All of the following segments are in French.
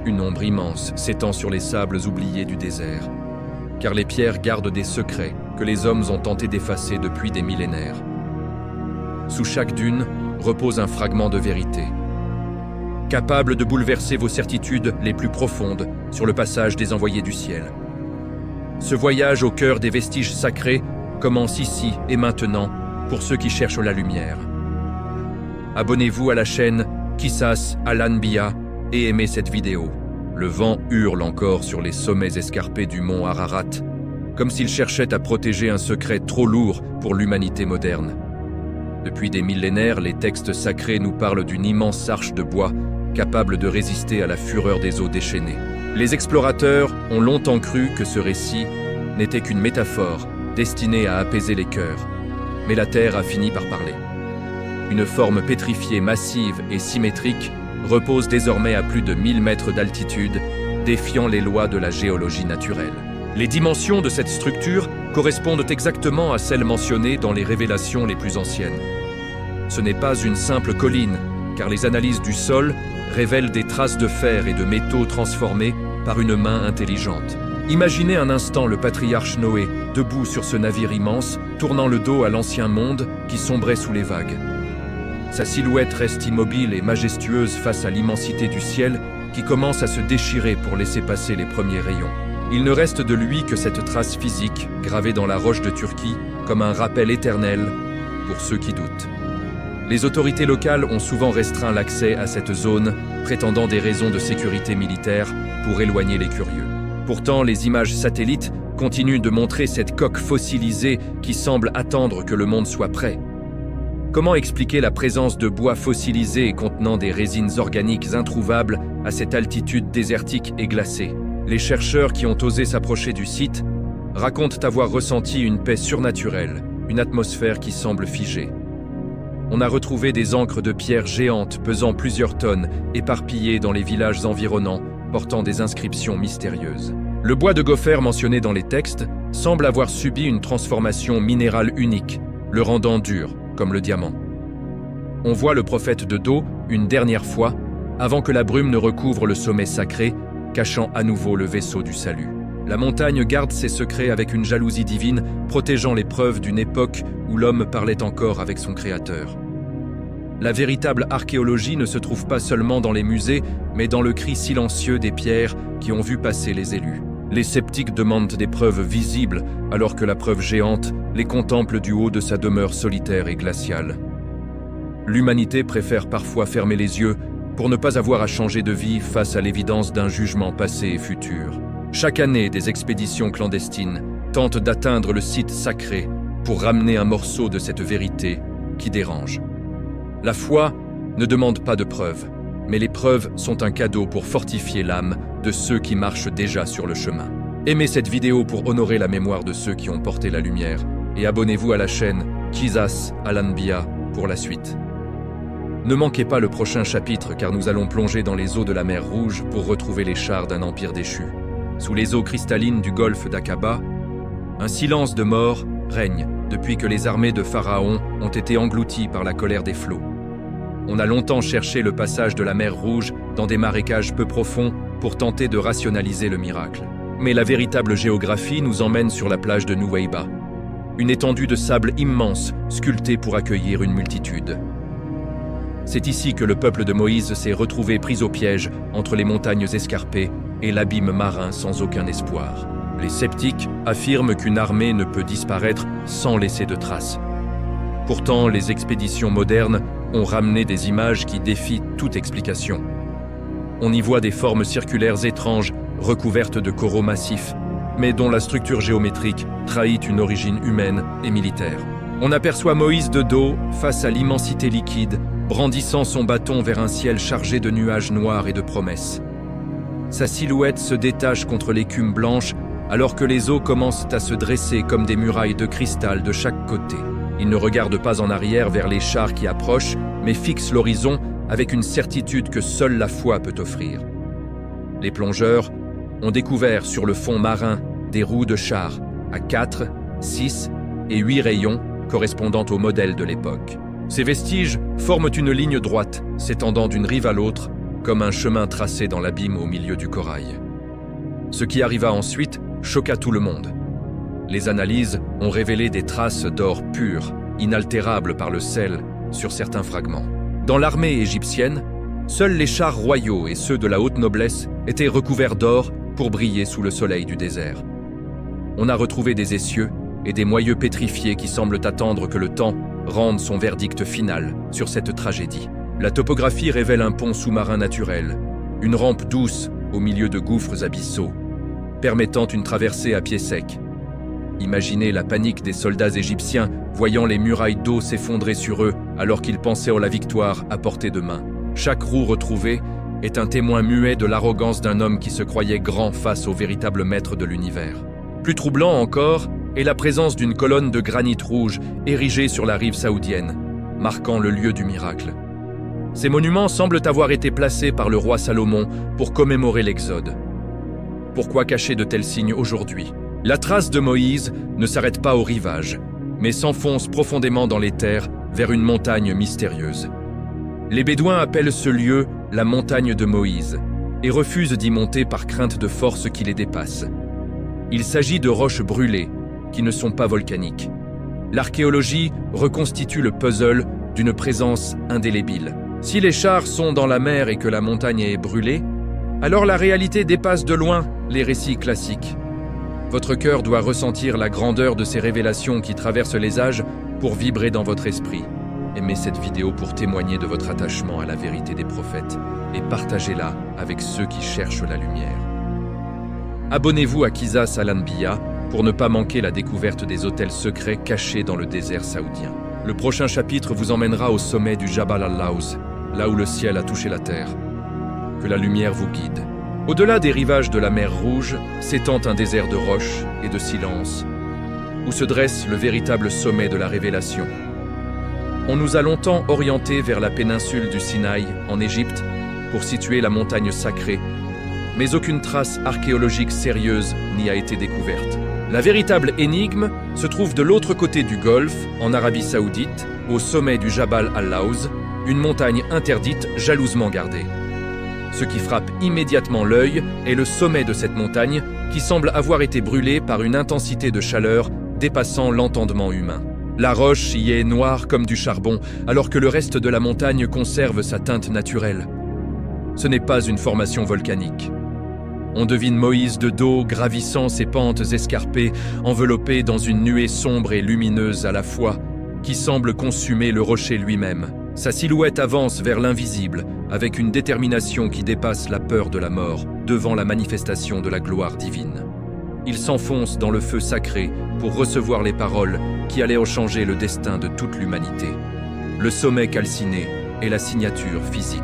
Une ombre immense s'étend sur les sables oubliés du désert, car les pierres gardent des secrets que les hommes ont tenté d'effacer depuis des millénaires. Sous chaque dune repose un fragment de vérité, capable de bouleverser vos certitudes les plus profondes sur le passage des envoyés du ciel. Ce voyage au cœur des vestiges sacrés commence ici et maintenant pour ceux qui cherchent la lumière. Abonnez-vous à la chaîne Qissas Al-Anbiya et aimez cette vidéo. Le vent hurle encore sur les sommets escarpés du mont Ararat, comme s'il cherchait à protéger un secret trop lourd pour l'humanité moderne. Depuis des millénaires, les textes sacrés nous parlent d'une immense arche de bois capable de résister à la fureur des eaux déchaînées. Les explorateurs ont longtemps cru que ce récit n'était qu'une métaphore destinée à apaiser les cœurs. Mais la Terre a fini par parler. Une forme pétrifiée, massive et symétrique repose désormais à plus de 1000 mètres d'altitude, défiant les lois de la géologie naturelle. Les dimensions de cette structure correspondent exactement à celles mentionnées dans les révélations les plus anciennes. Ce n'est pas une simple colline, car les analyses du sol révèlent des traces de fer et de métaux transformés par une main intelligente. Imaginez un instant le patriarche Noé, debout sur ce navire immense, tournant le dos à l'ancien monde qui sombrait sous les vagues. Sa silhouette reste immobile et majestueuse face à l'immensité du ciel qui commence à se déchirer pour laisser passer les premiers rayons. Il ne reste de lui que cette trace physique, gravée dans la roche de Turquie, comme un rappel éternel pour ceux qui doutent. Les autorités locales ont souvent restreint l'accès à cette zone, prétendant des raisons de sécurité militaire pour éloigner les curieux. Pourtant, les images satellites continuent de montrer cette coque fossilisée qui semble attendre que le monde soit prêt. Comment expliquer la présence de bois fossilisés contenant des résines organiques introuvables à cette altitude désertique et glacée? Les chercheurs qui ont osé s'approcher du site racontent avoir ressenti une paix surnaturelle, une atmosphère qui semble figée. On a retrouvé des ancres de pierre géantes pesant plusieurs tonnes, éparpillées dans les villages environnants, portant des inscriptions mystérieuses. Le bois de gopher mentionné dans les textes semble avoir subi une transformation minérale unique, le rendant dur, comme le diamant. On voit le prophète de dos une dernière fois, avant que la brume ne recouvre le sommet sacré, cachant à nouveau le vaisseau du salut. La montagne garde ses secrets avec une jalousie divine, protégeant les preuves d'une époque où l'homme parlait encore avec son créateur. La véritable archéologie ne se trouve pas seulement dans les musées, mais dans le cri silencieux des pierres qui ont vu passer les élus. Les sceptiques demandent des preuves visibles, alors que la preuve géante les contemple du haut de sa demeure solitaire et glaciale. L'humanité préfère parfois fermer les yeux pour ne pas avoir à changer de vie face à l'évidence d'un jugement passé et futur. Chaque année, des expéditions clandestines tentent d'atteindre le site sacré pour ramener un morceau de cette vérité qui dérange. La foi ne demande pas de preuves, mais les preuves sont un cadeau pour fortifier l'âme de ceux qui marchent déjà sur le chemin. Aimez cette vidéo pour honorer la mémoire de ceux qui ont porté la lumière et abonnez-vous à la chaîne Qissas Al-Anbiya pour la suite. Ne manquez pas le prochain chapitre car nous allons plonger dans les eaux de la mer Rouge pour retrouver les chars d'un empire déchu. Sous les eaux cristallines du golfe d'Aqaba, un silence de mort règne depuis que les armées de Pharaon ont été englouties par la colère des flots. On a longtemps cherché le passage de la mer Rouge dans des marécages peu profonds pour tenter de rationaliser le miracle. Mais la véritable géographie nous emmène sur la plage de Nuweiba, une étendue de sable immense sculptée pour accueillir une multitude. C'est ici que le peuple de Moïse s'est retrouvé pris au piège entre les montagnes escarpées et l'abîme marin sans aucun espoir. Les sceptiques affirment qu'une armée ne peut disparaître sans laisser de traces. Pourtant, les expéditions modernes ont ramené des images qui défient toute explication. On y voit des formes circulaires étranges recouvertes de coraux massifs, mais dont la structure géométrique trahit une origine humaine et militaire. On aperçoit Moïse de dos face à l'immensité liquide, brandissant son bâton vers un ciel chargé de nuages noirs et de promesses. Sa silhouette se détache contre l'écume blanche alors que les eaux commencent à se dresser comme des murailles de cristal de chaque côté. Il ne regarde pas en arrière vers les chars qui approchent, mais fixe l'horizon avec une certitude que seule la foi peut offrir. Les plongeurs ont découvert sur le fond marin des roues de chars à 4, 6 et 8 rayons correspondant au modèle de l'époque. Ces vestiges forment une ligne droite s'étendant d'une rive à l'autre, comme un chemin tracé dans l'abîme au milieu du corail. Ce qui arriva ensuite choqua tout le monde. Les analyses ont révélé des traces d'or pur, inaltérables par le sel, sur certains fragments. Dans l'armée égyptienne, seuls les chars royaux et ceux de la haute noblesse étaient recouverts d'or pour briller sous le soleil du désert. On a retrouvé des essieux et des moyeux pétrifiés qui semblent attendre que le temps rende son verdict final sur cette tragédie. La topographie révèle un pont sous-marin naturel, une rampe douce au milieu de gouffres abyssaux, permettant une traversée à pied sec. Imaginez la panique des soldats égyptiens voyant les murailles d'eau s'effondrer sur eux alors qu'ils pensaient à la victoire à portée de main. Chaque roue retrouvée est un témoin muet de l'arrogance d'un homme qui se croyait grand face au véritable maître de l'univers. Plus troublant encore est la présence d'une colonne de granit rouge érigée sur la rive saoudienne, marquant le lieu du miracle. Ces monuments semblent avoir été placés par le roi Salomon pour commémorer l'Exode. Pourquoi cacher de tels signes aujourd'hui ? La trace de Moïse ne s'arrête pas au rivage, mais s'enfonce profondément dans les terres vers une montagne mystérieuse. Les Bédouins appellent ce lieu la montagne de Moïse et refusent d'y monter par crainte de forces qui les dépassent. Il s'agit de roches brûlées qui ne sont pas volcaniques. L'archéologie reconstitue le puzzle d'une présence indélébile. Si les chars sont dans la mer et que la montagne est brûlée, alors la réalité dépasse de loin les récits classiques. Votre cœur doit ressentir la grandeur de ces révélations qui traversent les âges pour vibrer dans votre esprit. Aimez cette vidéo pour témoigner de votre attachement à la vérité des prophètes et partagez-la avec ceux qui cherchent la lumière. Abonnez-vous à Qisas Al-Anbiya pour ne pas manquer la découverte des hôtels secrets cachés dans le désert saoudien. Le prochain chapitre vous emmènera au sommet du Jabal al-Lawz, là où le ciel a touché la terre. Que la lumière vous guide. Au-delà des rivages de la mer Rouge s'étend un désert de roches et de silence, où se dresse le véritable sommet de la révélation. On nous a longtemps orientés vers la péninsule du Sinaï, en Égypte, pour situer la montagne sacrée, mais aucune trace archéologique sérieuse n'y a été découverte. La véritable énigme se trouve de l'autre côté du Golfe, en Arabie Saoudite, au sommet du Jabal al-Lawz, une montagne interdite jalousement gardée. Ce qui frappe immédiatement l'œil est le sommet de cette montagne qui semble avoir été brûlé par une intensité de chaleur dépassant l'entendement humain. La roche y est noire comme du charbon, alors que le reste de la montagne conserve sa teinte naturelle. Ce n'est pas une formation volcanique. On devine Moïse de dos gravissant ces pentes escarpées, enveloppé dans une nuée sombre et lumineuse à la fois, qui semble consumer le rocher lui-même. Sa silhouette avance vers l'invisible, avec une détermination qui dépasse la peur de la mort, devant la manifestation de la gloire divine. Il s'enfonce dans le feu sacré pour recevoir les paroles qui allaient changer le destin de toute l'humanité. Le sommet calciné est la signature physique.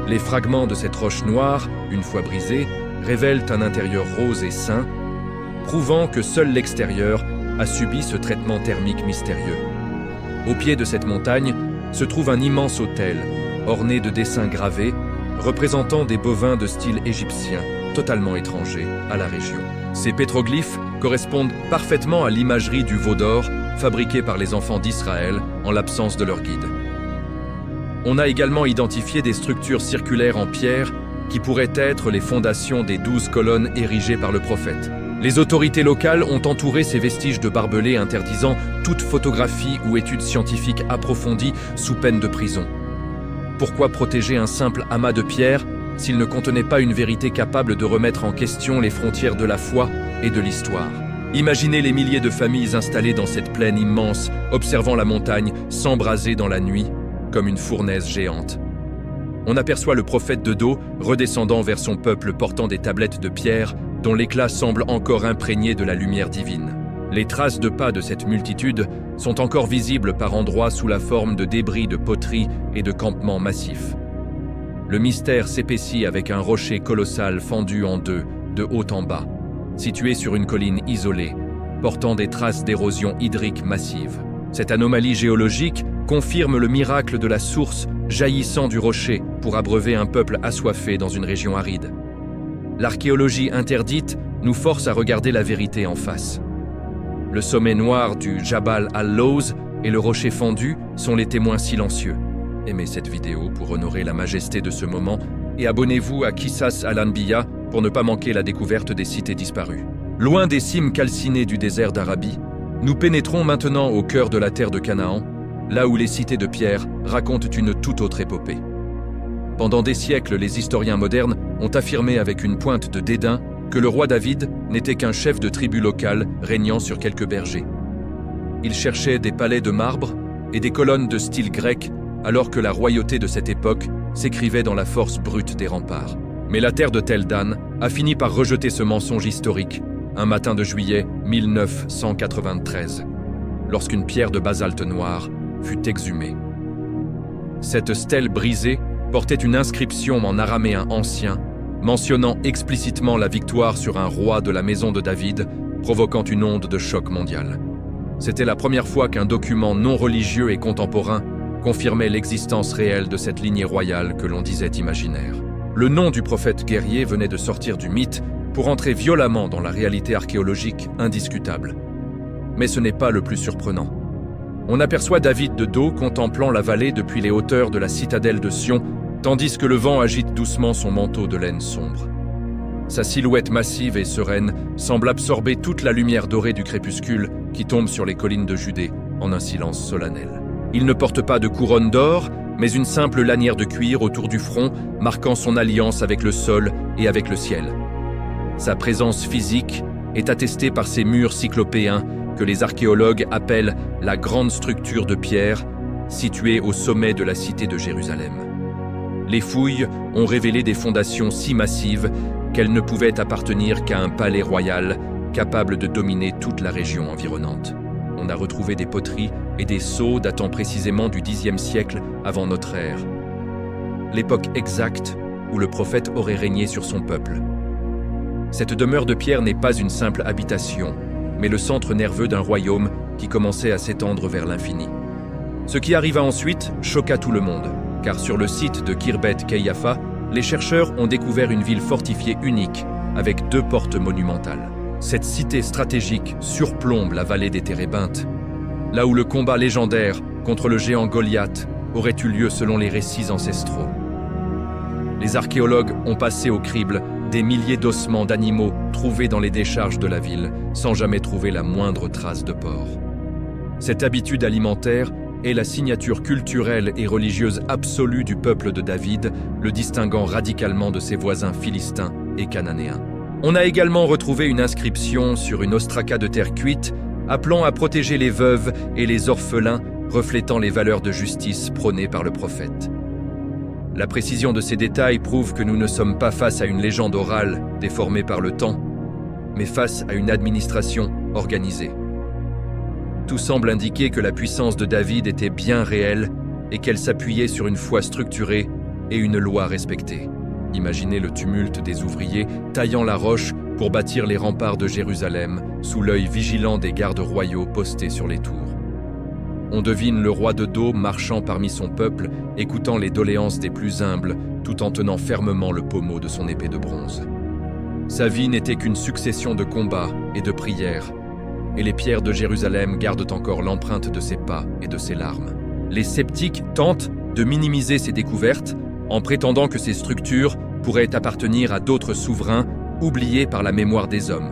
Les fragments de cette roche noire, une fois brisés, révèlent un intérieur rose et sain, prouvant que seul l'extérieur a subi ce traitement thermique mystérieux. Au pied de cette montagne se trouve un immense autel, orné de dessins gravés, représentant des bovins de style égyptien, totalement étrangers à la région. Ces pétroglyphes correspondent parfaitement à l'imagerie du veau d'or fabriqué par les enfants d'Israël en l'absence de leur guide. On a également identifié des structures circulaires en pierre qui pourraient être les fondations des 12 colonnes érigées par le prophète. Les autorités locales ont entouré ces vestiges de barbelés interdisant toute photographie ou étude scientifique approfondie sous peine de prison. Pourquoi protéger un simple amas de pierre s'il ne contenait pas une vérité capable de remettre en question les frontières de la foi et de l'histoire? Imaginez les milliers de familles installées dans cette plaine immense, observant la montagne s'embraser dans la nuit comme une fournaise géante. On aperçoit le prophète de dos redescendant vers son peuple portant des tablettes de pierre dont l'éclat semble encore imprégné de la lumière divine. Les traces de pas de cette multitude sont encore visibles par endroits sous la forme de débris de poterie et de campements massifs. Le mystère s'épaissit avec un rocher colossal fendu en deux, de haut en bas, situé sur une colline isolée, portant des traces d'érosion hydrique massive. Cette anomalie géologique confirme le miracle de la source jaillissant du rocher pour abreuver un peuple assoiffé dans une région aride. L'archéologie interdite nous force à regarder la vérité en face. Le sommet noir du Jabal al-Lawz et le rocher fendu sont les témoins silencieux. Aimez cette vidéo pour honorer la majesté de ce moment et abonnez-vous à Qissas Al-Anbiya pour ne pas manquer la découverte des cités disparues. Loin des cimes calcinées du désert d'Arabie, nous pénétrons maintenant au cœur de la terre de Canaan, là où les cités de pierre racontent une toute autre épopée. Pendant des siècles, les historiens modernes ont affirmé avec une pointe de dédain que le roi David n'était qu'un chef de tribu locale régnant sur quelques bergers. Il cherchait des palais de marbre et des colonnes de style grec, alors que la royauté de cette époque s'écrivait dans la force brute des remparts. Mais la terre de Tel Dan a fini par rejeter ce mensonge historique un matin de juillet 1993, lorsqu'une pierre de basalte noir fut exhumée. Cette stèle brisée portait une inscription en araméen ancien, mentionnant explicitement la victoire sur un roi de la maison de David, provoquant une onde de choc mondial. C'était la première fois qu'un document non religieux et contemporain confirmait l'existence réelle de cette lignée royale que l'on disait imaginaire. Le nom du prophète guerrier venait de sortir du mythe pour entrer violemment dans la réalité archéologique indiscutable. Mais ce n'est pas le plus surprenant. On aperçoit David de dos contemplant la vallée depuis les hauteurs de la citadelle de Sion, tandis que le vent agite doucement son manteau de laine sombre. Sa silhouette massive et sereine semble absorber toute la lumière dorée du crépuscule qui tombe sur les collines de Judée en un silence solennel. Il ne porte pas de couronne d'or, mais une simple lanière de cuir autour du front, marquant son alliance avec le sol et avec le ciel. Sa présence physique est attestée par ces murs cyclopéens que les archéologues appellent la grande structure de pierre, située au sommet de la cité de Jérusalem. Les fouilles ont révélé des fondations si massives qu'elles ne pouvaient appartenir qu'à un palais royal capable de dominer toute la région environnante. On a retrouvé des poteries et des sceaux datant précisément du Xe siècle avant notre ère, l'époque exacte où le prophète aurait régné sur son peuple. Cette demeure de pierre n'est pas une simple habitation, mais le centre nerveux d'un royaume qui commençait à s'étendre vers l'infini. Ce qui arriva ensuite choqua tout le monde, car sur le site de Khirbet Keiafa, les chercheurs ont découvert une ville fortifiée unique, avec 2 portes monumentales. Cette cité stratégique surplombe la vallée des Térébintes, là où le combat légendaire contre le géant Goliath aurait eu lieu selon les récits ancestraux. Les archéologues ont passé au crible des milliers d'ossements d'animaux trouvés dans les décharges de la ville, sans jamais trouver la moindre trace de porc. Cette habitude alimentaire est la signature culturelle et religieuse absolue du peuple de David, le distinguant radicalement de ses voisins philistins et cananéens. On a également retrouvé une inscription sur une ostraca de terre cuite, appelant à protéger les veuves et les orphelins, reflétant les valeurs de justice prônées par le prophète. La précision de ces détails prouve que nous ne sommes pas face à une légende orale déformée par le temps, mais face à une administration organisée. Tout semble indiquer que la puissance de David était bien réelle et qu'elle s'appuyait sur une foi structurée et une loi respectée. Imaginez le tumulte des ouvriers taillant la roche pour bâtir les remparts de Jérusalem sous l'œil vigilant des gardes royaux postés sur les tours. On devine le roi de dos marchant parmi son peuple, écoutant les doléances des plus humbles, tout en tenant fermement le pommeau de son épée de bronze. Sa vie n'était qu'une succession de combats et de prières, et les pierres de Jérusalem gardent encore l'empreinte de ses pas et de ses larmes. Les sceptiques tentent de minimiser ces découvertes en prétendant que ces structures pourraient appartenir à d'autres souverains oubliés par la mémoire des hommes.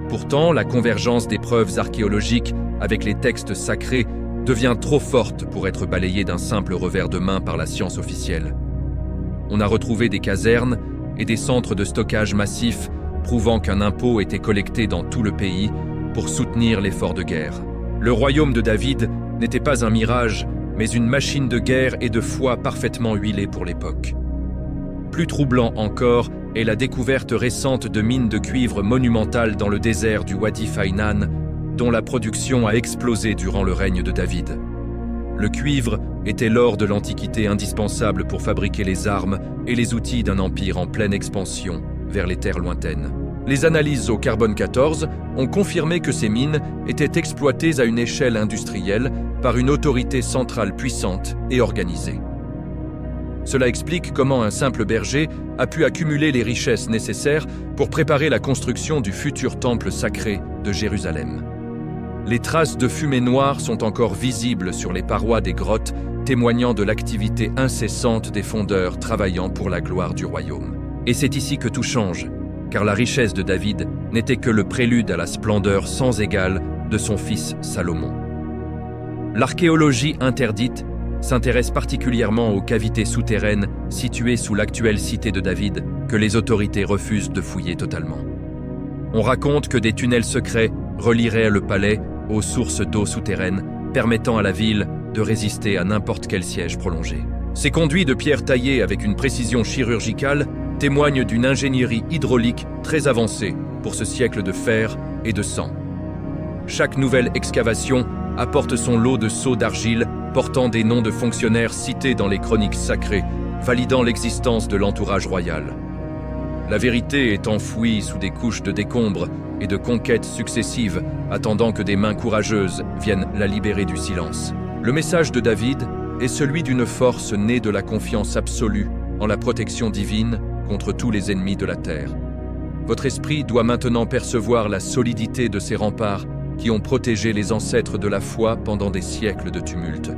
Pourtant, la convergence des preuves archéologiques avec les textes sacrés devient trop forte pour être balayée d'un simple revers de main par la science officielle. On a retrouvé des casernes et des centres de stockage massifs prouvant qu'un impôt était collecté dans tout le pays pour soutenir l'effort de guerre. Le royaume de David n'était pas un mirage, mais une machine de guerre et de foi parfaitement huilée pour l'époque. Plus troublant encore est la découverte récente de mines de cuivre monumentales dans le désert du Wadi Faynan, dont la production a explosé durant le règne de David. Le cuivre était l'or de l'Antiquité indispensable pour fabriquer les armes et les outils d'un empire en pleine expansion vers les terres lointaines. Les analyses au carbone 14 ont confirmé que ces mines étaient exploitées à une échelle industrielle par une autorité centrale puissante et organisée. Cela explique comment un simple berger a pu accumuler les richesses nécessaires pour préparer la construction du futur temple sacré de Jérusalem. Les traces de fumée noire sont encore visibles sur les parois des grottes, témoignant de l'activité incessante des fondeurs travaillant pour la gloire du royaume. Et c'est ici que tout change, car la richesse de David n'était que le prélude à la splendeur sans égale de son fils Salomon. L'archéologie interdite s'intéresse particulièrement aux cavités souterraines situées sous l'actuelle cité de David que les autorités refusent de fouiller totalement. On raconte que des tunnels secrets relieraient le palais aux sources d'eau souterraines, permettant à la ville de résister à n'importe quel siège prolongé. Ces conduits de pierre taillés avec une précision chirurgicale témoignent d'une ingénierie hydraulique très avancée pour ce siècle de fer et de sang. Chaque nouvelle excavation apporte son lot de seaux d'argile portant des noms de fonctionnaires cités dans les chroniques sacrées, validant l'existence de l'entourage royal. La vérité est enfouie sous des couches de décombres et de conquêtes successives, attendant que des mains courageuses viennent la libérer du silence. Le message de David est celui d'une force née de la confiance absolue en la protection divine contre tous les ennemis de la terre. Votre esprit doit maintenant percevoir la solidité de ces remparts qui ont protégé les ancêtres de la foi pendant des siècles de tumulte.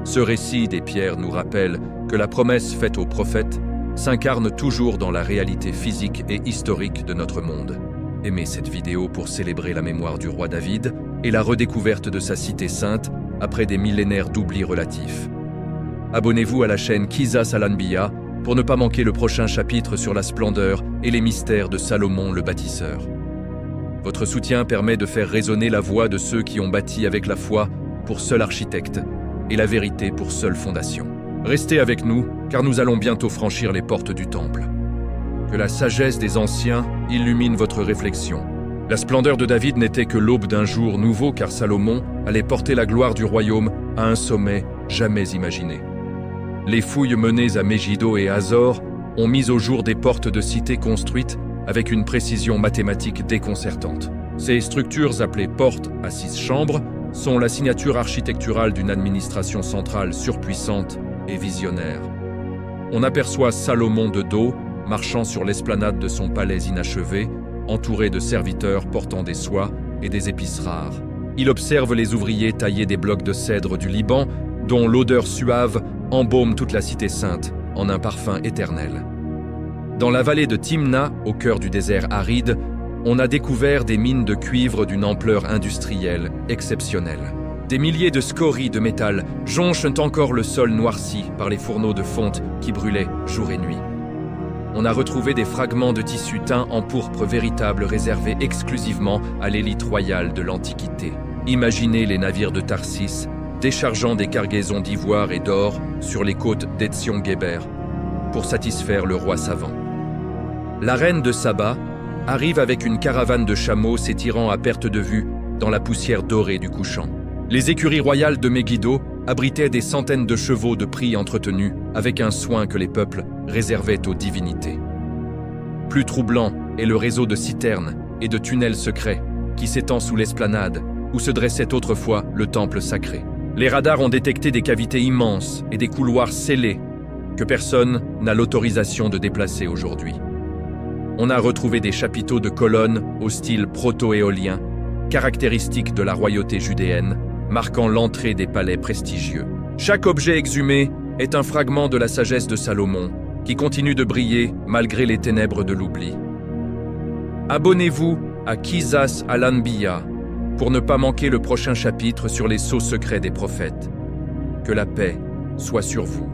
Ce récit des pierres nous rappelle que la promesse faite aux prophètes s'incarne toujours dans la réalité physique et historique de notre monde. Aimez cette vidéo pour célébrer la mémoire du roi David et la redécouverte de sa cité sainte après des millénaires d'oubli relatif. Abonnez-vous à la chaîne Qisas al-Anbiya pour ne pas manquer le prochain chapitre sur la splendeur et les mystères de Salomon le bâtisseur. Votre soutien permet de faire résonner la voix de ceux qui ont bâti avec la foi pour seul architecte et la vérité pour seule fondation. Restez avec nous, car nous allons bientôt franchir les portes du temple. Que la sagesse des anciens illumine votre réflexion. La splendeur de David n'était que l'aube d'un jour nouveau, car Salomon allait porter la gloire du royaume à un sommet jamais imaginé. Les fouilles menées à Megiddo et Hazor ont mis au jour des portes de cités construites avec une précision mathématique déconcertante. Ces structures appelées portes à 6 chambres sont la signature architecturale d'une administration centrale surpuissante et visionnaire. On aperçoit Salomon de dos, marchant sur l'esplanade de son palais inachevé, entouré de serviteurs portant des soies et des épices rares. Il observe les ouvriers tailler des blocs de cèdre du Liban, dont l'odeur suave embaume toute la cité sainte en un parfum éternel. Dans la vallée de Timna, au cœur du désert aride, on a découvert des mines de cuivre d'une ampleur industrielle exceptionnelle. Des milliers de scories de métal jonchent encore le sol noirci par les fourneaux de fonte qui brûlaient jour et nuit. On a retrouvé des fragments de tissu teint en pourpre véritable réservés exclusivement à l'élite royale de l'Antiquité. Imaginez les navires de Tarsis déchargeant des cargaisons d'ivoire et d'or sur les côtes d'Etzion-Guéber pour satisfaire le roi savant. La reine de Saba arrive avec une caravane de chameaux s'étirant à perte de vue dans la poussière dorée du couchant. Les écuries royales de Megiddo abritaient des centaines de chevaux de prix entretenus avec un soin que les peuples réservaient aux divinités. Plus troublant est le réseau de citernes et de tunnels secrets qui s'étend sous l'esplanade où se dressait autrefois le temple sacré. Les radars ont détecté des cavités immenses et des couloirs scellés que personne n'a l'autorisation de déplacer aujourd'hui. On a retrouvé des chapiteaux de colonnes au style proto-éolien, caractéristiques de la royauté judéenne, marquant l'entrée des palais prestigieux. Chaque objet exhumé est un fragment de la sagesse de Salomon, qui continue de briller malgré les ténèbres de l'oubli. Abonnez-vous à Qisas al-Anbiya pour ne pas manquer le prochain chapitre sur les sceaux secrets des prophètes. Que la paix soit sur vous.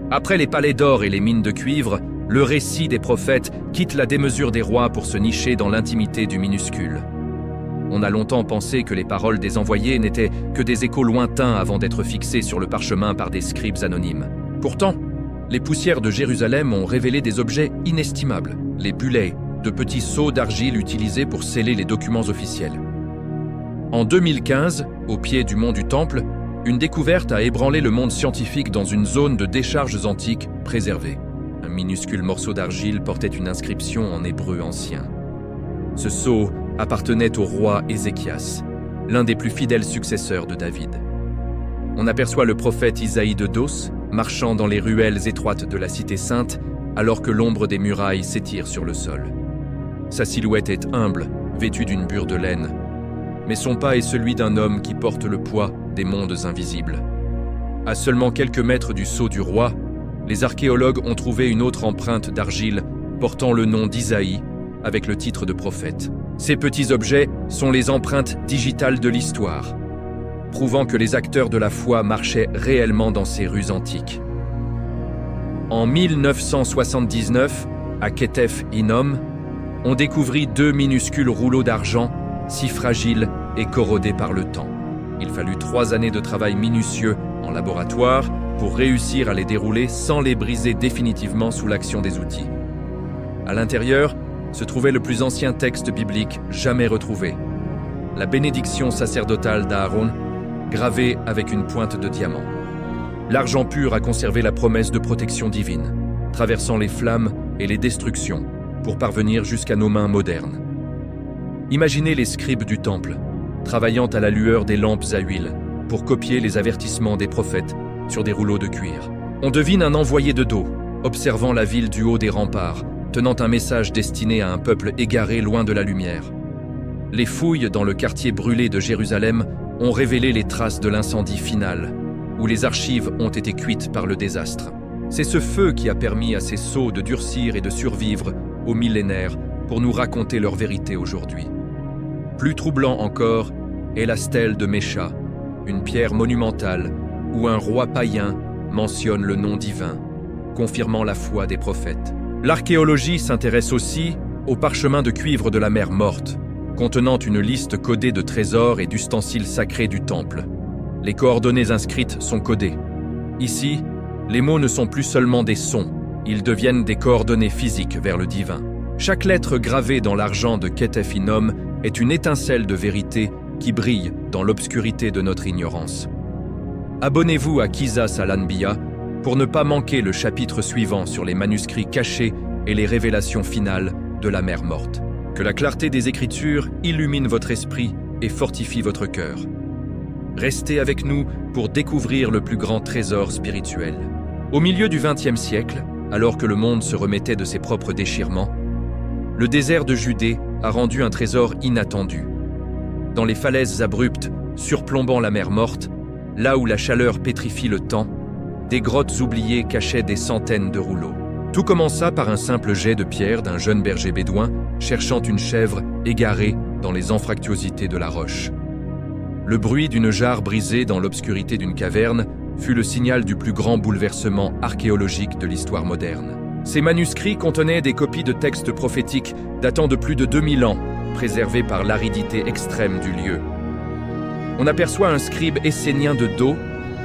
Après les palais d'or et les mines de cuivre, le récit des prophètes quitte la démesure des rois pour se nicher dans l'intimité du minuscule. On a longtemps pensé que les paroles des envoyés n'étaient que des échos lointains avant d'être fixés sur le parchemin par des scribes anonymes. Pourtant, les poussières de Jérusalem ont révélé des objets inestimables, les bullets, de petits seaux d'argile utilisés pour sceller les documents officiels. En 2015, au pied du mont du Temple, une découverte a ébranlé le monde scientifique dans une zone de décharges antiques préservée. Un minuscule morceau d'argile portait une inscription en hébreu ancien. Ce sceau appartenait au roi Ézéchias, l'un des plus fidèles successeurs de David. On aperçoit le prophète Isaïe de Dos marchant dans les ruelles étroites de la cité sainte alors que l'ombre des murailles s'étire sur le sol. Sa silhouette est humble, vêtue d'une bure de laine, mais son pas est celui d'un homme qui porte le poids des mondes invisibles. À seulement quelques mètres du sceau du roi, les archéologues ont trouvé une autre empreinte d'argile portant le nom d'Isaïe avec le titre de prophète. Ces petits objets sont les empreintes digitales de l'histoire, prouvant que les acteurs de la foi marchaient réellement dans ces rues antiques. En 1979, à Ketef Hinnom, on découvrit 2 minuscules rouleaux d'argent, si fragiles et corrodés par le temps. Il fallut 3 années de travail minutieux en laboratoire pour réussir à les dérouler sans les briser définitivement sous l'action des outils. À l'intérieur se trouvait le plus ancien texte biblique jamais retrouvé, la bénédiction sacerdotale d'Aaron, gravée avec une pointe de diamant. L'argent pur a conservé la promesse de protection divine, traversant les flammes et les destructions pour parvenir jusqu'à nos mains modernes. Imaginez les scribes du temple, travaillant à la lueur des lampes à huile pour copier les avertissements des prophètes sur des rouleaux de cuir. On devine un envoyé de dos, observant la ville du haut des remparts, tenant un message destiné à un peuple égaré loin de la lumière. Les fouilles dans le quartier brûlé de Jérusalem ont révélé les traces de l'incendie final, où les archives ont été cuites par le désastre. C'est ce feu qui a permis à ces sceaux de durcir et de survivre aux millénaires pour nous raconter leur vérité aujourd'hui. Plus troublant encore est la stèle de Mécha, une pierre monumentale où un roi païen mentionne le nom divin, confirmant la foi des prophètes. L'archéologie s'intéresse aussi au parchemin de cuivre de la mer Morte, contenant une liste codée de trésors et d'ustensiles sacrés du temple. Les coordonnées inscrites sont codées. Ici, les mots ne sont plus seulement des sons, ils deviennent des coordonnées physiques vers le divin. Chaque lettre gravée dans l'argent de Ketef Hinnom est une étincelle de vérité qui brille dans l'obscurité de notre ignorance. Abonnez-vous à Qisas al-Anbiya pour ne pas manquer le chapitre suivant sur les manuscrits cachés et les révélations finales de la mer Morte. Que la clarté des Écritures illumine votre esprit et fortifie votre cœur. Restez avec nous pour découvrir le plus grand trésor spirituel. Au milieu du XXe siècle, alors que le monde se remettait de ses propres déchirements, le désert de Judée a rendu un trésor inattendu. Dans les falaises abruptes surplombant la mer Morte, là où la chaleur pétrifie le temps, des grottes oubliées cachaient des centaines de rouleaux. Tout commença par un simple jet de pierre d'un jeune berger bédouin cherchant une chèvre égarée dans les anfractuosités de la roche. Le bruit d'une jarre brisée dans l'obscurité d'une caverne fut le signal du plus grand bouleversement archéologique de l'histoire moderne. Ces manuscrits contenaient des copies de textes prophétiques datant de plus de 2000 ans, préservés par l'aridité extrême du lieu. On aperçoit un scribe essénien de dos,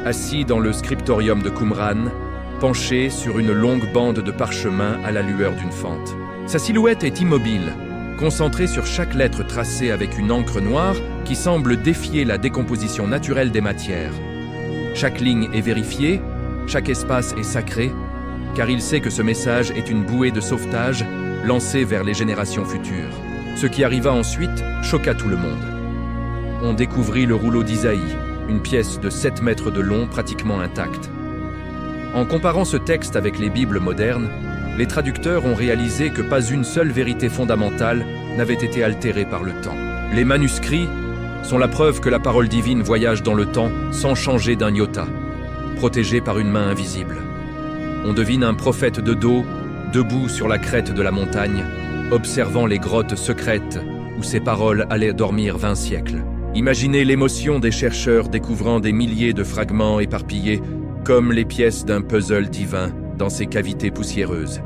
assis dans le scriptorium de Qumran, penché sur une longue bande de parchemin à la lueur d'une fente. Sa silhouette est immobile, concentrée sur chaque lettre tracée avec une encre noire qui semble défier la décomposition naturelle des matières. Chaque ligne est vérifiée, chaque espace est sacré, car il sait que ce message est une bouée de sauvetage lancée vers les générations futures. Ce qui arriva ensuite choqua tout le monde. On découvrit le rouleau d'Isaïe, une pièce de 7 mètres de long pratiquement intacte. En comparant ce texte avec les Bibles modernes, les traducteurs ont réalisé que pas une seule vérité fondamentale n'avait été altérée par le temps. Les manuscrits sont la preuve que la parole divine voyage dans le temps sans changer d'un iota, protégée par une main invisible. On devine un prophète de dos, debout sur la crête de la montagne, observant les grottes secrètes où ses paroles allaient dormir 20 siècles. Imaginez l'émotion des chercheurs découvrant des milliers de fragments éparpillés comme les pièces d'un puzzle divin dans ces cavités poussiéreuses.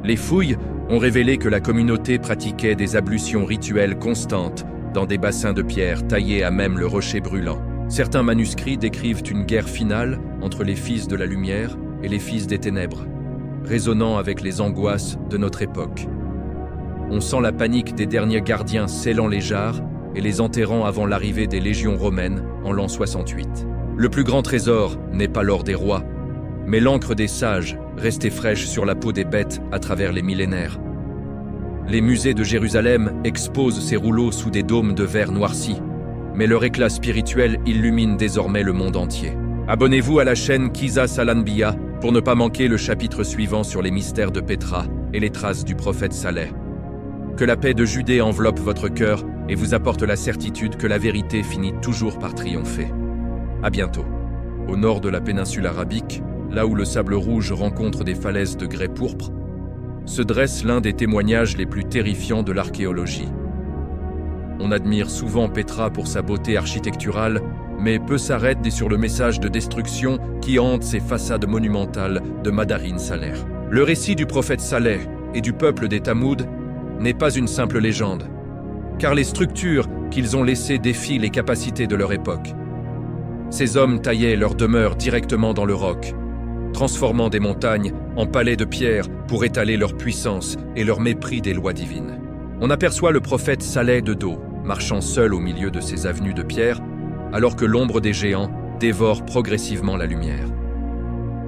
Les fouilles ont révélé que la communauté pratiquait des ablutions rituelles constantes dans des bassins de pierre taillés à même le rocher brûlant. Certains manuscrits décrivent une guerre finale entre les fils de la lumière et les fils des ténèbres, résonnant avec les angoisses de notre époque. On sent la panique des derniers gardiens scellant les jarres et les enterrant avant l'arrivée des légions romaines en l'an 68. Le plus grand trésor n'est pas l'or des rois, mais l'encre des sages restée fraîche sur la peau des bêtes à travers les millénaires. Les musées de Jérusalem exposent ces rouleaux sous des dômes de verre noirci, mais leur éclat spirituel illumine désormais le monde entier. Abonnez-vous à la chaîne Qisas al-Anbiya pour ne pas manquer le chapitre suivant sur les mystères de Pétra et les traces du prophète Saleh. Que la paix de Judée enveloppe votre cœur et vous apporte la certitude que la vérité finit toujours par triompher. À bientôt. Au nord de la péninsule arabique, là où le sable rouge rencontre des falaises de grès pourpre, se dresse l'un des témoignages les plus terrifiants de l'archéologie. On admire souvent Petra pour sa beauté architecturale, mais peu s'arrête sur le message de destruction qui hante ces façades monumentales de Madarin Saleh. Le récit du prophète Saleh et du peuple des Tamoud n'est pas une simple légende, car les structures qu'ils ont laissées défient les capacités de leur époque. Ces hommes taillaient leur demeure directement dans le roc, transformant des montagnes en palais de pierre pour étaler leur puissance et leur mépris des lois divines. On aperçoit le prophète Saleh de dos, marchant seul au milieu de ces avenues de pierre, alors que l'ombre des géants dévore progressivement la lumière.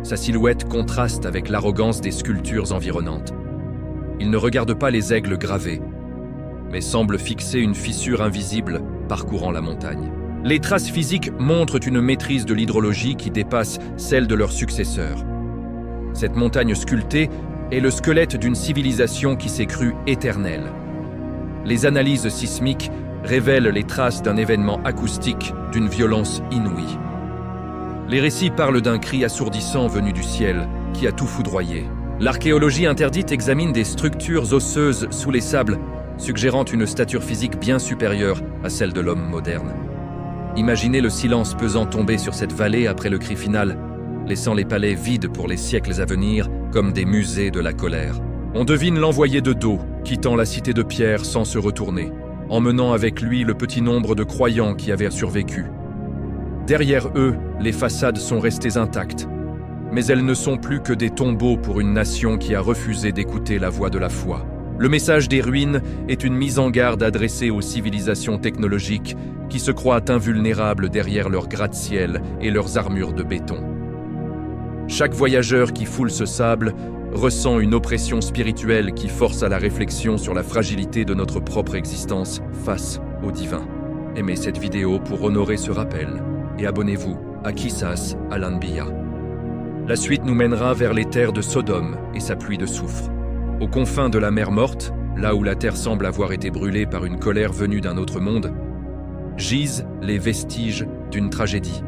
Sa silhouette contraste avec l'arrogance des sculptures environnantes. Il ne regarde pas les aigles gravés, mais semble fixer une fissure invisible parcourant la montagne. Les traces physiques montrent une maîtrise de l'hydrologie qui dépasse celle de leurs successeurs. Cette montagne sculptée est le squelette d'une civilisation qui s'est crue éternelle. Les analyses sismiques révèlent les traces d'un événement acoustique d'une violence inouïe. Les récits parlent d'un cri assourdissant venu du ciel qui a tout foudroyé. L'archéologie interdite examine des structures osseuses sous les sables, suggérant une stature physique bien supérieure à celle de l'homme moderne. Imaginez le silence pesant tomber sur cette vallée après le cri final, laissant les palais vides pour les siècles à venir comme des musées de la colère. On devine l'envoyé de dos, quittant la cité de pierre sans se retourner, emmenant avec lui le petit nombre de croyants qui avaient survécu. Derrière eux, les façades sont restées intactes, mais elles ne sont plus que des tombeaux pour une nation qui a refusé d'écouter la voix de la foi. Le message des ruines est une mise en garde adressée aux civilisations technologiques qui se croient invulnérables derrière leurs gratte-ciel et leurs armures de béton. Chaque voyageur qui foule ce sable ressent une oppression spirituelle qui force à la réflexion sur la fragilité de notre propre existence face au divin. Aimez cette vidéo pour honorer ce rappel et abonnez-vous à Qissas al-Anbiya. La suite nous mènera vers les terres de Sodome et sa pluie de soufre. Aux confins de la mer Morte, là où la terre semble avoir été brûlée par une colère venue d'un autre monde, gisent les vestiges d'une tragédie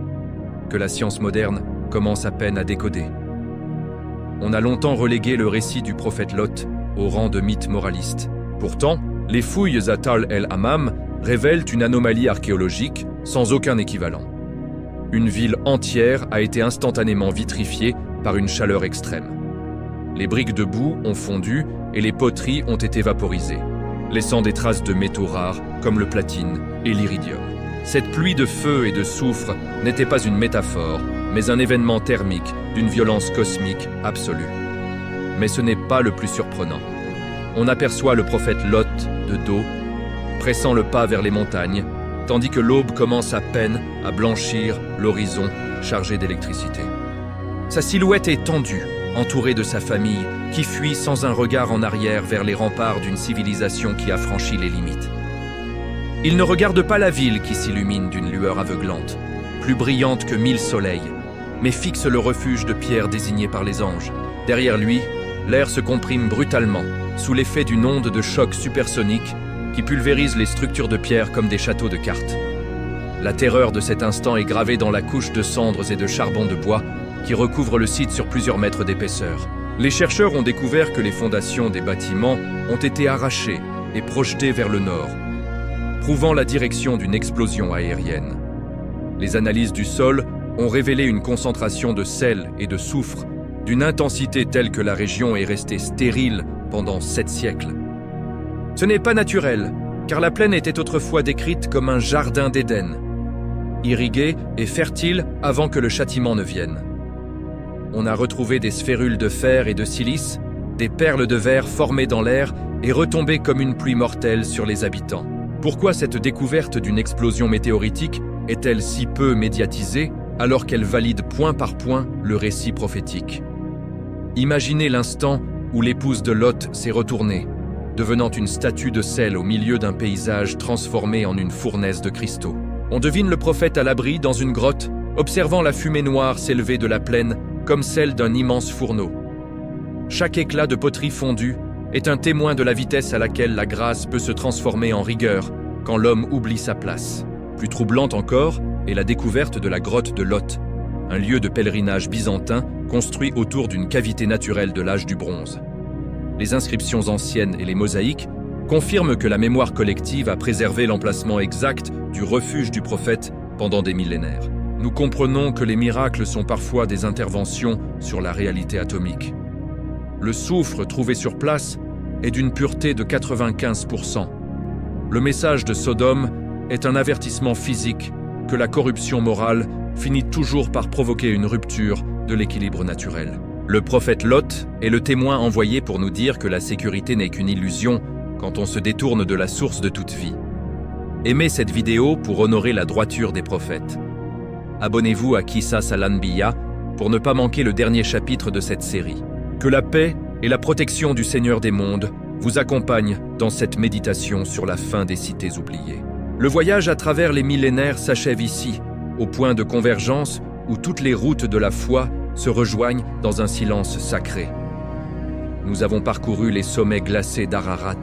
que la science moderne commence à peine à décoder. On a longtemps relégué le récit du prophète Lot au rang de mythe moraliste. Pourtant, les fouilles à Tal el-Hammam révèlent une anomalie archéologique sans aucun équivalent. Une ville entière a été instantanément vitrifiée par une chaleur extrême. Les briques de boue ont fondu et les poteries ont été vaporisées, laissant des traces de métaux rares comme le platine et l'iridium. Cette pluie de feu et de soufre n'était pas une métaphore, mais un événement thermique d'une violence cosmique absolue. Mais ce n'est pas le plus surprenant. On aperçoit le prophète Lot de dos, pressant le pas vers les montagnes, tandis que l'aube commence à peine à blanchir l'horizon chargé d'électricité. Sa silhouette est tendue, entouré de sa famille, qui fuit sans un regard en arrière vers les remparts d'une civilisation qui a franchi les limites. Il ne regarde pas la ville qui s'illumine d'une lueur aveuglante, plus brillante que 1000 soleils, mais fixe le refuge de pierre désigné par les anges. Derrière lui, l'air se comprime brutalement, sous l'effet d'une onde de choc supersonique qui pulvérise les structures de pierre comme des châteaux de cartes. La terreur de cet instant est gravée dans la couche de cendres et de charbon de bois qui recouvre le site sur plusieurs mètres d'épaisseur. Les chercheurs ont découvert que les fondations des bâtiments ont été arrachées et projetées vers le nord, prouvant la direction d'une explosion aérienne. Les analyses du sol ont révélé une concentration de sel et de soufre d'une intensité telle que la région est restée stérile pendant 7 siècles. Ce n'est pas naturel, car la plaine était autrefois décrite comme un jardin d'Éden, irrigué et fertile avant que le châtiment ne vienne. On a retrouvé des sphérules de fer et de silice, des perles de verre formées dans l'air et retombées comme une pluie mortelle sur les habitants. Pourquoi cette découverte d'une explosion météoritique est-elle si peu médiatisée alors qu'elle valide point par point le récit prophétique? Imaginez l'instant où l'épouse de Lot s'est retournée, devenant une statue de sel au milieu d'un paysage transformé en une fournaise de cristaux. On devine le prophète à l'abri dans une grotte, observant la fumée noire s'élever de la plaine comme celle d'un immense fourneau. Chaque éclat de poterie fondue est un témoin de la vitesse à laquelle la grâce peut se transformer en rigueur quand l'homme oublie sa place. Plus troublante encore est la découverte de la grotte de Lot, un lieu de pèlerinage byzantin construit autour d'une cavité naturelle de l'âge du bronze. Les inscriptions anciennes et les mosaïques confirment que la mémoire collective a préservé l'emplacement exact du refuge du prophète pendant des millénaires. Nous comprenons que les miracles sont parfois des interventions sur la réalité atomique. Le soufre trouvé sur place est d'une pureté de 95%. Le message de Sodome est un avertissement physique que la corruption morale finit toujours par provoquer une rupture de l'équilibre naturel. Le prophète Lot est le témoin envoyé pour nous dire que la sécurité n'est qu'une illusion quand on se détourne de la source de toute vie. Aimez cette vidéo pour honorer la droiture des prophètes. Abonnez-vous à Qissas al-Anbiya pour ne pas manquer le dernier chapitre de cette série. Que la paix et la protection du Seigneur des mondes vous accompagnent dans cette méditation sur la fin des cités oubliées. Le voyage à travers les millénaires s'achève ici, au point de convergence où toutes les routes de la foi se rejoignent dans un silence sacré. Nous avons parcouru les sommets glacés d'Ararat,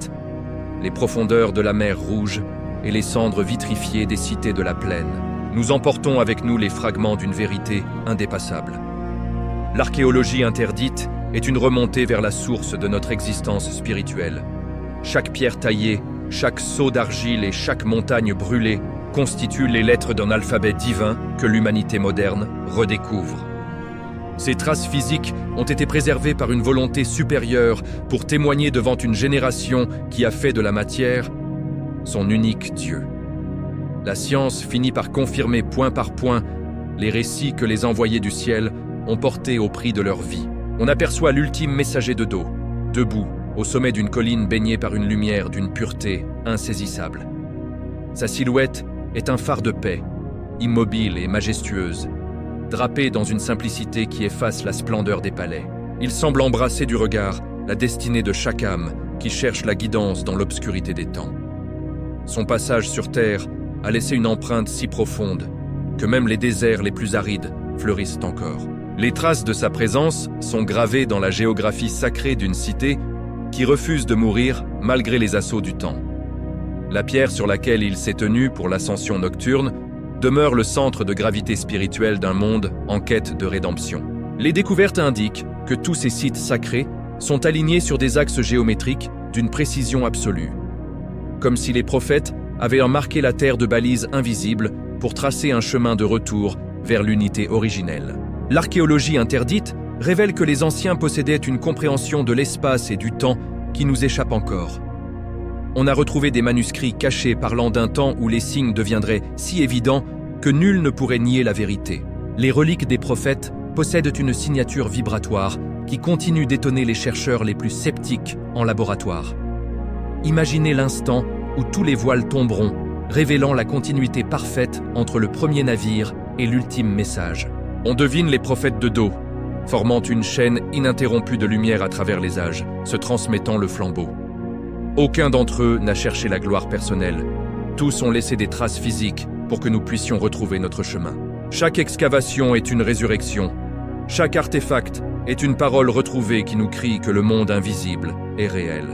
les profondeurs de la mer Rouge et les cendres vitrifiées des cités de la plaine. Nous emportons avec nous les fragments d'une vérité indépassable. L'archéologie interdite est une remontée vers la source de notre existence spirituelle. Chaque pierre taillée, chaque seau d'argile et chaque montagne brûlée constituent les lettres d'un alphabet divin que l'humanité moderne redécouvre. Ces traces physiques ont été préservées par une volonté supérieure pour témoigner devant une génération qui a fait de la matière son unique Dieu. La science finit par confirmer point par point les récits que les envoyés du ciel ont portés au prix de leur vie. On aperçoit l'ultime messager de dos, debout, au sommet d'une colline baignée par une lumière d'une pureté insaisissable. Sa silhouette est un phare de paix, immobile et majestueuse, drapé dans une simplicité qui efface la splendeur des palais. Il semble embrasser du regard la destinée de chaque âme qui cherche la guidance dans l'obscurité des temps. Son passage sur terre a laissé une empreinte si profonde que même les déserts les plus arides fleurissent encore. Les traces de sa présence sont gravées dans la géographie sacrée d'une cité qui refuse de mourir malgré les assauts du temps. La pierre sur laquelle il s'est tenu pour l'ascension nocturne demeure le centre de gravité spirituelle d'un monde en quête de rédemption. Les découvertes indiquent que tous ces sites sacrés sont alignés sur des axes géométriques d'une précision absolue, comme si les prophètes avaient marqué la terre de balises invisibles pour tracer un chemin de retour vers l'unité originelle. L'archéologie interdite révèle que les anciens possédaient une compréhension de l'espace et du temps qui nous échappe encore. On a retrouvé des manuscrits cachés parlant d'un temps où les signes deviendraient si évidents que nul ne pourrait nier la vérité. Les reliques des prophètes possèdent une signature vibratoire qui continue d'étonner les chercheurs les plus sceptiques en laboratoire. Imaginez l'instant où tous les voiles tomberont, révélant la continuité parfaite entre le premier navire et l'ultime message. On devine les prophètes de dos, formant une chaîne ininterrompue de lumière à travers les âges, se transmettant le flambeau. Aucun d'entre eux n'a cherché la gloire personnelle. Tous ont laissé des traces physiques pour que nous puissions retrouver notre chemin. Chaque excavation est une résurrection. Chaque artefact est une parole retrouvée qui nous crie que le monde invisible est réel.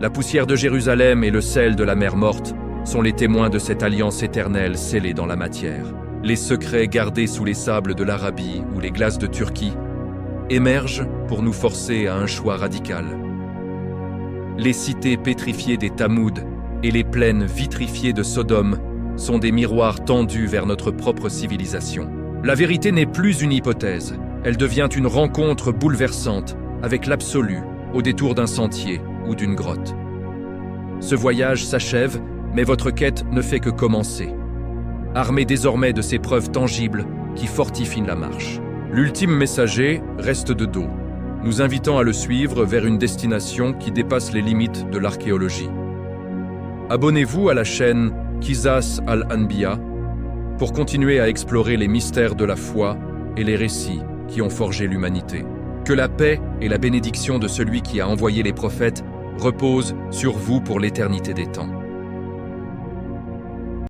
La poussière de Jérusalem et le sel de la mer morte sont les témoins de cette alliance éternelle scellée dans la matière. Les secrets gardés sous les sables de l'Arabie ou les glaces de Turquie émergent pour nous forcer à un choix radical. Les cités pétrifiées des Tamouds et les plaines vitrifiées de Sodome sont des miroirs tendus vers notre propre civilisation. La vérité n'est plus une hypothèse, elle devient une rencontre bouleversante avec l'absolu au détour d'un sentier ou d'une grotte. Ce voyage s'achève, mais votre quête ne fait que commencer. Armé désormais de ces preuves tangibles qui fortifient la marche. L'ultime messager reste de dos, nous invitant à le suivre vers une destination qui dépasse les limites de l'archéologie. Abonnez-vous à la chaîne Qissas al-Anbiya pour continuer à explorer les mystères de la foi et les récits qui ont forgé l'humanité. Que la paix et la bénédiction de celui qui a envoyé les prophètes reposent sur vous pour l'éternité des temps.